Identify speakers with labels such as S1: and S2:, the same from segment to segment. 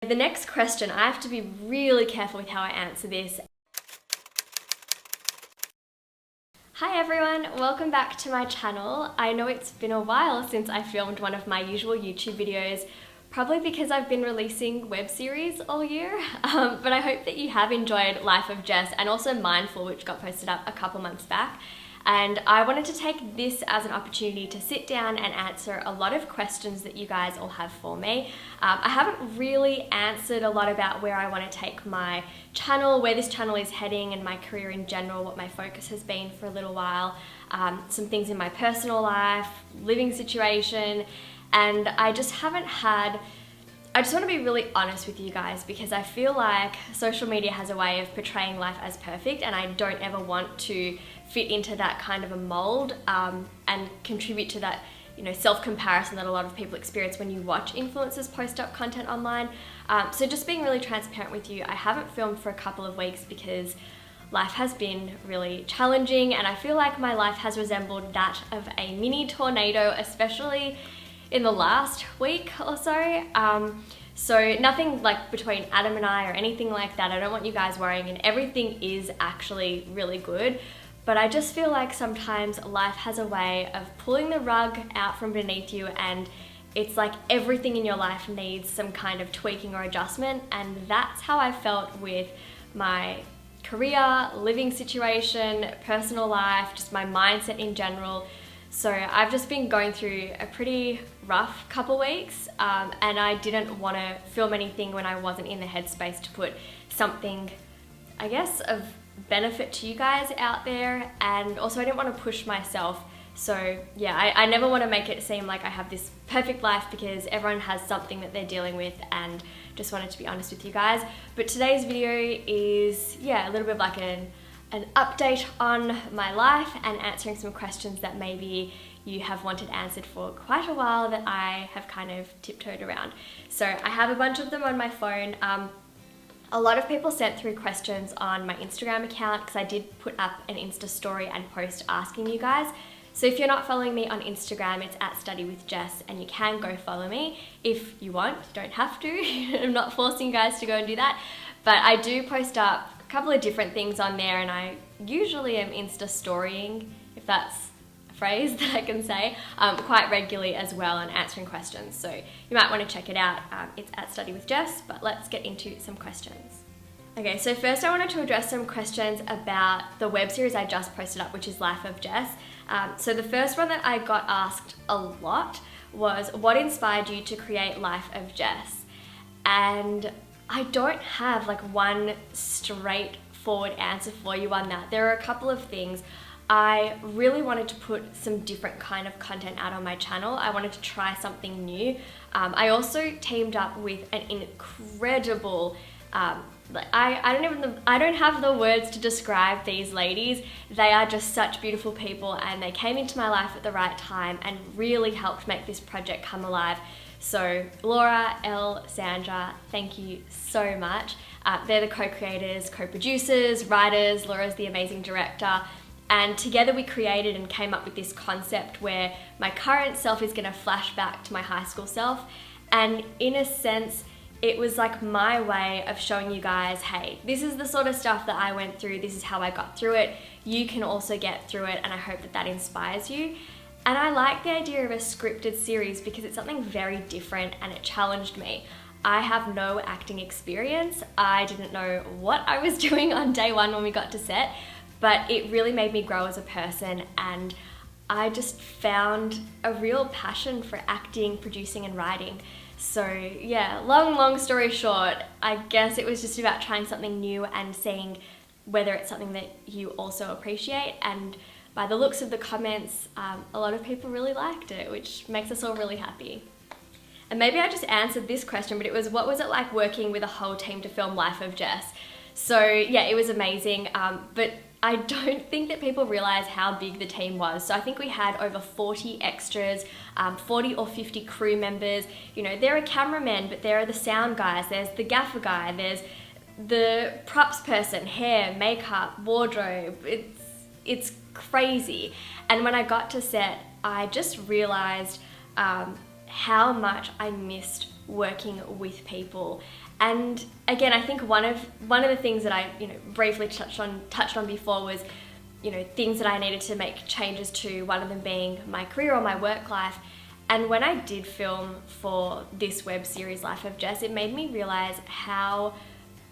S1: the next question, I have to be really careful with how I answer this. Hi everyone, welcome back to my channel. I know it's been a while since I filmed one of my usual YouTube videos, probably because I've been releasing web series all year, but I hope that you have enjoyed Life of Jess and also Mindful, which got posted up a couple months back. And I wanted to take this as an opportunity to sit down and answer a lot of questions that you guys all have for me. I haven't really answered a lot about where I want to take my channel, where this channel is heading and my career in general, what my focus has been for a little while, some things in my personal life, living situation, and I just haven't had I just want to be really honest with you guys because I feel like social media has a way of portraying life as perfect, and I don't ever want to fit into that kind of a mold and contribute to that, self-comparison that a lot of people experience when you watch influencers post up content online. So just being really transparent with you, I haven't filmed for a couple of weeks because life has been really challenging, and I feel like my life has resembled that of a mini tornado, especially in the last week or so. So nothing like between Adam and I or anything like that. I don't want you guys worrying, and everything is actually really good. But I just feel like sometimes life has a way of pulling the rug out from beneath you, and it's like everything in your life needs some kind of tweaking or adjustment. And that's how I felt with my career, living situation, personal life, just my mindset in general. So I've just been going through a pretty rough couple weeks, and I didn't want to film anything when I wasn't in the headspace to put something, I guess, of benefit to you guys out there, and also I didn't want to push myself. So yeah, I never want to make it seem like I have this perfect life because everyone has something that they're dealing with, and just wanted to be honest with you guys. But today's video is, a little bit of like an update on my life and answering some questions that maybe you have wanted answered for quite a while that I have kind of tiptoed around. So I have a bunch of them on my phone. A lot of people sent through questions on my Instagram account because I did put up an Insta story and post asking you guys. So if you're not following me on Instagram, it's at studywithjess, and you can go follow me if you want. You don't have to. I'm not forcing you guys to go and do that. But I do post up a couple of different things on there, and I usually am Insta storying, if that's a phrase that I can say, quite regularly as well, and answering questions. So you might want to check it out. It's at studywithjess, but let's get into some questions. Okay, so first I wanted to address some questions about the web series I just posted up, which is Life of Jess. So the first one that I got asked a lot was, what inspired you to create Life of Jess? And I don't have like one straightforward answer for you on that. There are a couple of things. I really wanted to put some different kind of content out on my channel. I wanted to try something new. I also teamed up with an incredible, I don't have the words to describe these ladies. They are just such beautiful people, and they came into my life at the right time and really helped make this project come alive. So Laura, Elle, Sandra, thank you so much. They're the co-creators, co-producers, writers. Laura's the amazing director. And together we created and came up with this concept where my current self is gonna flash back to my high school self. And in a sense, it was like my way of showing you guys, hey, this is the sort of stuff that I went through. This is how I got through it. You can also get through it, and I hope that that inspires you. And I like the idea of a scripted series because it's something very different and it challenged me. I have no acting experience. I didn't know what I was doing on day one when we got to set, but it really made me grow as a person, and I just found a real passion for acting, producing, and writing. So yeah, long story short, I guess it was just about trying something new and seeing whether it's something that you also appreciate. And by the looks of the comments, a lot of people really liked it, which makes us all really happy. And maybe I just answered this question, but it was, what was it like working with a whole team to film Life of Jess? So yeah, it was amazing, but I don't think that people realize how big the team was. So I think we had over 40 extras, 40 or 50 crew members. There are cameramen, but there are the sound guys, there's the gaffer guy, there's the props person, hair, makeup, wardrobe. It's crazy. And when I got to set, I just realized how much I missed working with people. And again, I think one of the things that I briefly touched on before was things that I needed to make changes to, one of them being my career or my work life. And when I did film for this web series, Life of Jess, it made me realize how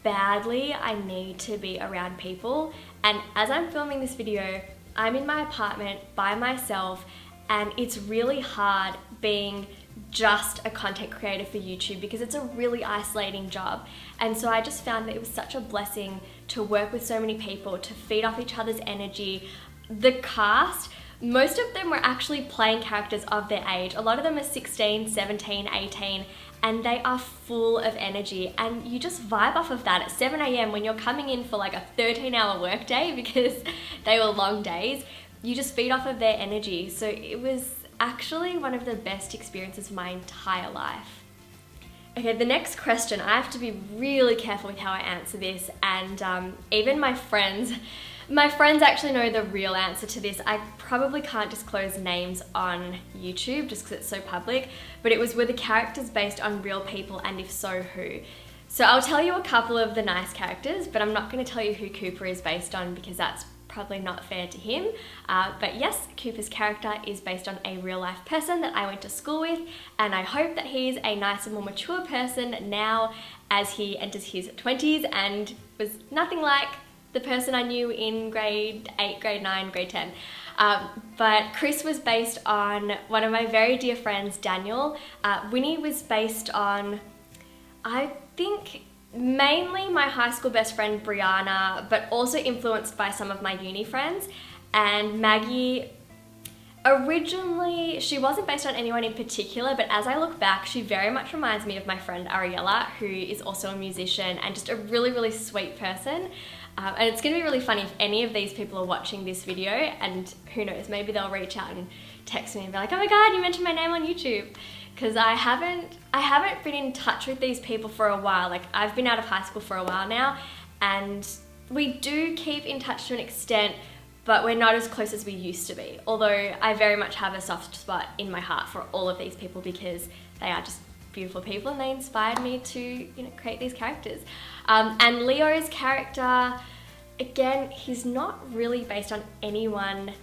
S1: badly I need to be around people. And as I'm filming this video, I'm in my apartment by myself, and it's really hard being just a content creator for YouTube because it's a really isolating job. And so I just found that it was such a blessing to work with so many people, to feed off each other's energy. The cast, most of them were actually playing characters of their age. A lot of them are 16, 17, 18, and they are full of energy, and you just vibe off of that at 7 a.m. when you're coming in for like a 13-hour workday because they were long days. You just feed off of their energy. So it was actually one of the best experiences of my entire life. Okay, the next question, I have to be really careful with how I answer this, and even my friends actually know the real answer to this. I probably can't disclose names on YouTube just because it's so public, but it was, were the characters based on real people, and if so, who? So I'll tell you a couple of the nice characters, but I'm not going to tell you who Cooper is based on because that's probably not fair to him. But yes, Cooper's character is based on a real life person that I went to school with, and I hope that he's a nicer, more mature person now as he enters his 20s and was nothing like the person I knew in grade 8, grade 9, grade 10. But Chris was based on one of my very dear friends, Daniel. Winnie was based on, I think, mainly my high school best friend Brianna, but also influenced by some of my uni friends. And Maggie, originally, she wasn't based on anyone in particular, but as I look back, she very much reminds me of my friend Ariella, who is also a musician and just a really, really sweet person. And it's going to be really funny if any of these people are watching this video, and who knows, maybe they'll reach out and text me and be like, oh my God, you mentioned my name on YouTube. Because I haven't been in touch with these people for a while. Like, I've been out of high school for a while now, and we do keep in touch to an extent, but we're not as close as we used to be. Although I very much have a soft spot in my heart for all of these people because they are just beautiful people and they inspired me to create these characters. And Leo's character, again, he's not really based on anyone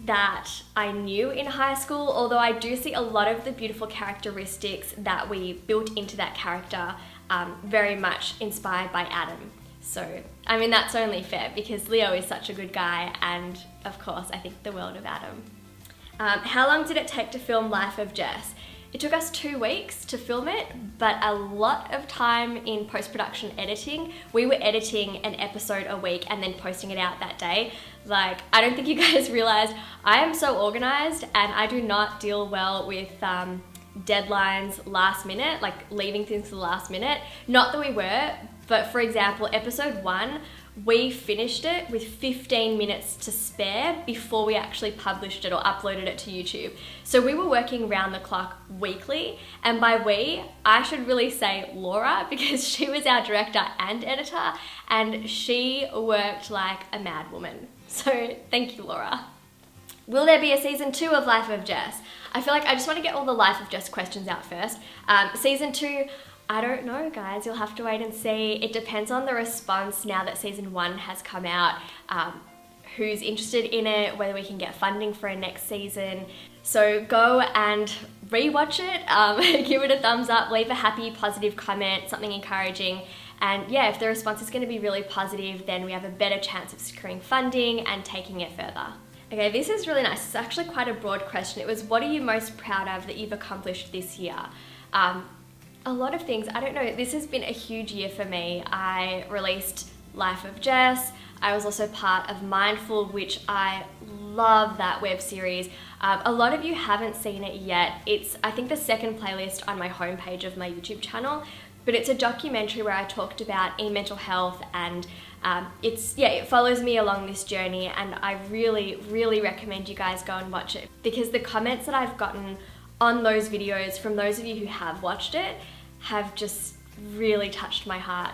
S1: that I knew in high school, although I do see a lot of the beautiful characteristics that we built into that character very much inspired by Adam. So, I mean, that's only fair because Leo is such a good guy, and of course, I think the world of Adam. How long did it take to film Life of Jess? It took us 2 weeks to film it, but a lot of time in post-production editing. We were editing an episode a week and then posting it out that day. Like, I don't think you guys realized, I am so organized and I do not deal well with deadlines last minute, like leaving things to the last minute. Not that we were, but for example, episode 1, we finished it with 15 minutes to spare before we actually published it or uploaded it to YouTube. So we were working round the clock weekly, and by we, I should really say Laura, because she was our director and editor, and she worked like a mad woman. So thank you, Laura. Will there be a season 2 of Life of Jess? I feel like I just want to get all the Life of Jess questions out first. Season 2, I don't know, guys. You'll have to wait and see. It depends on the response now that season 1 has come out, who's interested in it, whether we can get funding for a next season. So go and rewatch it, give it a thumbs up, leave a happy, positive comment, something encouraging. And yeah, if the response is going to be really positive, then we have a better chance of securing funding and taking it further. Okay, this is really nice. It's actually quite a broad question. It was, what are you most proud of that you've accomplished this year? A lot of things. I don't know. This has been a huge year for me. I released Life of Jess. I was also part of Mindful, which I love that web series. A lot of you haven't seen it yet. It's, I think, the second playlist on my homepage of my YouTube channel, but it's a documentary where I talked about mental health, and it follows me along this journey, and I really, really recommend you guys go and watch it because the comments that I've gotten on those videos from those of you who have watched it have just really touched my heart.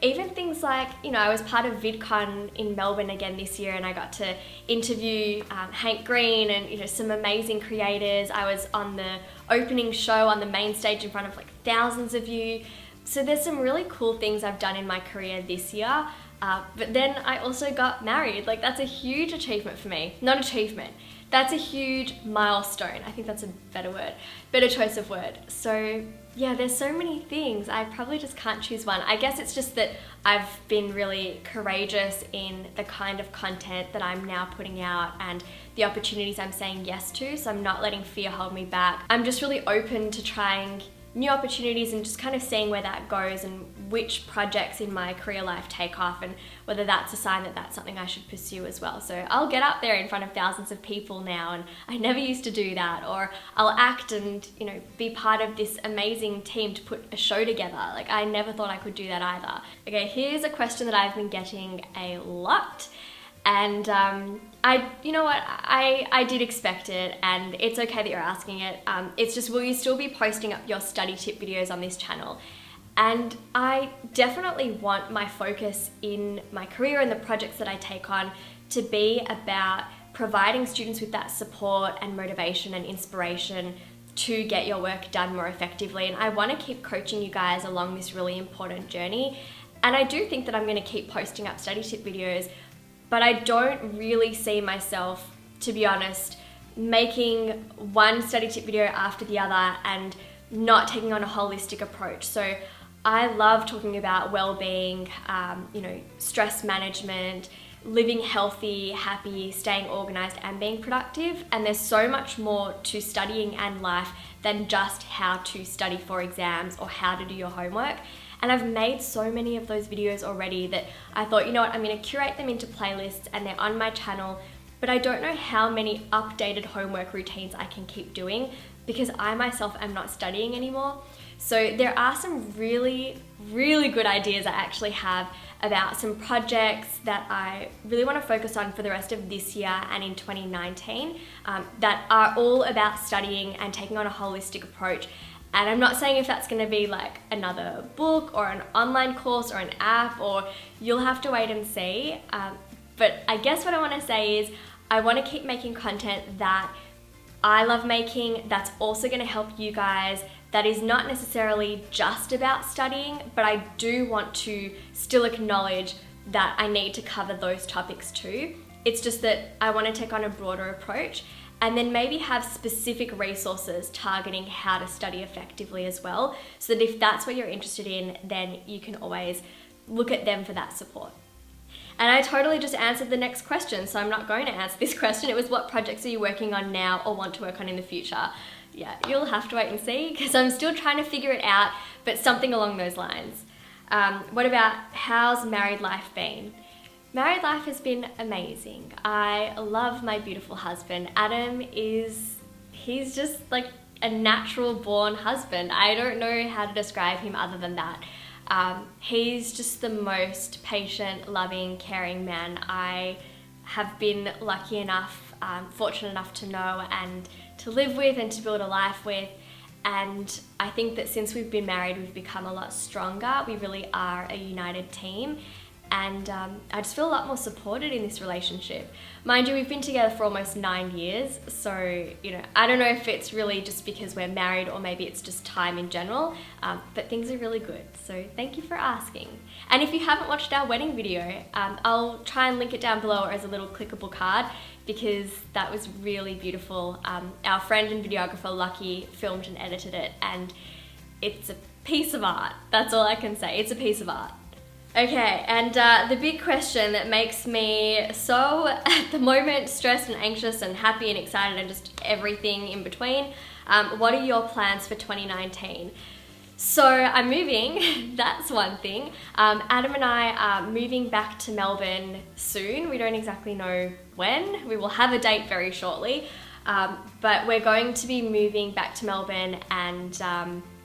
S1: Even things like, I was part of VidCon in Melbourne again this year, and I got to interview Hank Green and some amazing creators. I was on the opening show on the main stage in front of like thousands of you. So there's some really cool things I've done in my career this year, but then I also got married. Like, that's a huge achievement for me. Not achievement. That's a huge milestone. I think that's a better choice of word. So yeah, there's so many things. I probably just can't choose one. I guess it's just that I've been really courageous in the kind of content that I'm now putting out and the opportunities I'm saying yes to. So I'm not letting fear hold me back. I'm just really open to trying new opportunities and just kind of seeing where that goes and which projects in my career life take off, and whether that's a sign that that's something I should pursue as well. So I'll get up there in front of thousands of people now, and I never used to do that. Or I'll act and, you know, be part of this amazing team to put a show together. Like, I never thought I could do that either. Okay, here's a question that I've been getting a lot. And you know what, I did expect it, and it's okay that you're asking it. It's just, will you still be posting up your study tip videos on this channel? And I definitely want my focus in my career and the projects that I take on to be about providing students with that support and motivation and inspiration to get your work done more effectively. And I want to keep coaching you guys along this really important journey. And I do think that I'm going to keep posting up study tip videos, but I don't really see myself, to be honest, making one study tip video after the other and not taking on a holistic approach. So I love talking about well-being, you know, stress management, living healthy, happy, staying organized, and being productive. And there's so much more to studying and life than just how to study for exams or how to do your homework. And I've made so many of those videos already that I thought, you know what, I'm going to curate them into playlists and they're on my channel, but I don't know how many updated homework routines I can keep doing because I myself am not studying anymore. So there are some really, really good ideas I actually have about some projects that I really want to focus on for the rest of this year and in 2019 that are all about studying and taking on a holistic approach. And I'm not saying if that's going to be like another book or an online course or an app, or you'll have to wait and see. But I guess what I want to say is I want to keep making content that I love making, that's also going to help you guys, that is not necessarily just about studying, but I do want to still acknowledge that I need to cover those topics too. It's just that I want to take on a broader approach, and then maybe have specific resources targeting how to study effectively as well, so that if that's what you're interested in, then you can always look at them for that support. And I totally just answered the next question, so I'm not going to answer this question. It was, what projects are you working on now or want to work on in the future? Yeah, you'll have to wait and see because I'm still trying to figure it out, but something along those lines. What about, how's married life been? Married life has been amazing. I love my beautiful husband. Adam he's just like a natural born husband. I don't know how to describe him other than that. He's just the most patient, loving, caring man I have been lucky enough, fortunate enough to know and to live with and to build a life with. And I think that since we've been married, we've become a lot stronger. We really are a united team. And I just feel a lot more supported in this relationship. Mind you, we've been together for almost 9 years, so, you know, I don't know if it's really just because we're married or maybe it's just time in general, but things are really good, so thank you for asking. And if you haven't watched our wedding video, I'll try and link it down below as a little clickable card because that was really beautiful. Our friend and videographer, Lucky, filmed and edited it, and it's a piece of art. That's all I can say. It's a piece of art. Okay, and the big question that makes me so, at the moment, stressed and anxious and happy and excited and just everything in between, what are your plans for 2019? So I'm moving, that's one thing. Adam and I are moving back to Melbourne soon. We don't exactly know when. We will have a date very shortly, but we're going to be moving back to Melbourne, and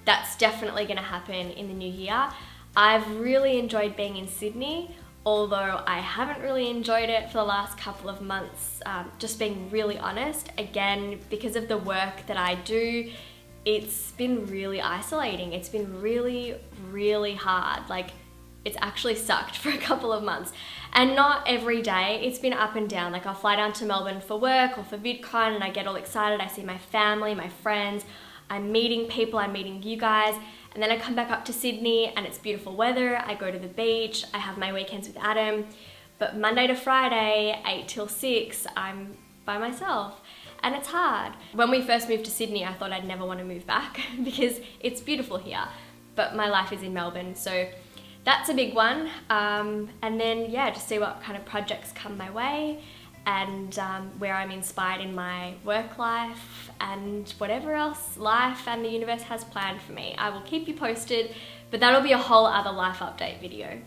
S1: that's definitely going to happen in the new year. I've really enjoyed being in Sydney, although I haven't really enjoyed it for the last couple of months, just being really honest. Again, because of the work that I do, it's been really isolating. It's been really, really hard. Like, it's actually sucked for a couple of months. And not every day, it's been up and down. Like, I'll fly down to Melbourne for work or for VidCon and I get all excited. I see my family, my friends, I'm meeting people, I'm meeting you guys. And then I come back up to Sydney and it's beautiful weather. I go to the beach, I have my weekends with Adam. But Monday to Friday, 8 till 6, I'm by myself. And it's hard. When we first moved to Sydney, I thought I'd never want to move back because it's beautiful here. But my life is in Melbourne, so that's a big one. And then, yeah, just see what kind of projects come my way and where I'm inspired in my work life and whatever else life and the universe has planned for me. I will keep you posted, but that'll be a whole other life update video.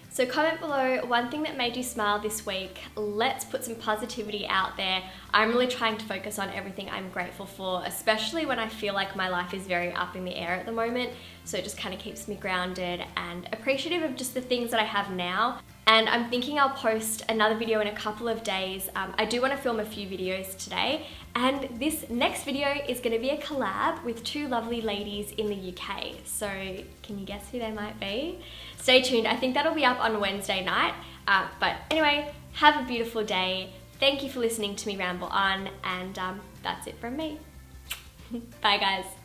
S1: So comment below one thing that made you smile this week. Let's put some positivity out there. I'm really trying to focus on everything I'm grateful for, especially when I feel like my life is very up in the air at the moment. So it just kind of keeps me grounded and appreciative of just the things that I have now. And I'm thinking I'll post another video in a couple of days. I do want to film a few videos today. And this next video is going to be a collab with two lovely ladies in the UK. So can you guess who they might be? Stay tuned. I think that'll be up on Wednesday night. But anyway, have a beautiful day. Thank you for listening to me ramble on. And that's it from me. Bye guys.